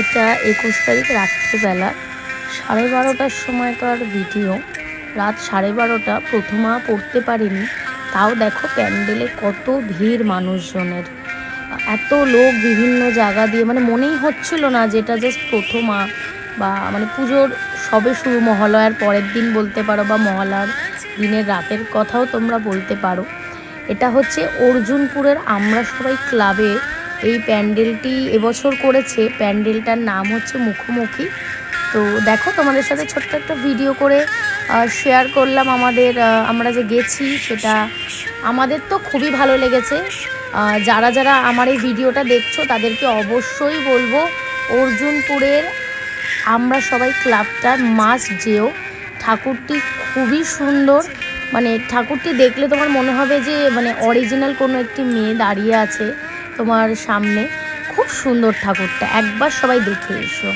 এটা ২১ তারিখ রাত্রেবেলা 12:30টার সময়কার ভিডিও। রাত 12:30, প্রথমা পড়তে পারিনি, তাও দেখো প্যান্ডেলে কত ভিড় মানুষজনের। এত লোক বিভিন্ন জায়গা দিয়ে, মানে মনেই হচ্ছিল না যেটা জাস্ট প্রথমা বা মানে পুজোর সবে শুরু, মহালয়ার পরের দিন বলতে পারো বা মহালয়ার দিনের রাতের কথাও তোমরা বলতে পারো। এটা হচ্ছে অর্জুনপুরের আমরা সবাই ক্লাবে এই প্যান্ডেলটি এবছর করেছে। প্যান্ডেলটার নাম হচ্ছে মুখোমুখি। তো দেখো তোমাদের সাথে ছোট্ট একটা ভিডিও করে শেয়ার করলাম আমরা যে গেছি সেটা। আমাদের তো খুবই ভালো লেগেছে। যারা যারা আমার এই ভিডিওটা দেখছো তাদেরকে অবশ্যই বলবো অর্জুনপুরের আমরা সবাই ক্লাবটার মাস্ট যেও। ঠাকুরটি খুবই সুন্দর, মানে ঠাকুরটি দেখলে তোমার মনে হবে যে মানে অরিজিনাল কোনো একটি মেয়ে দাঁড়িয়ে আছে তোমার সামনে। খুব সুন্দর ঠাকুরটা, একবার সবাই দেখে এসো।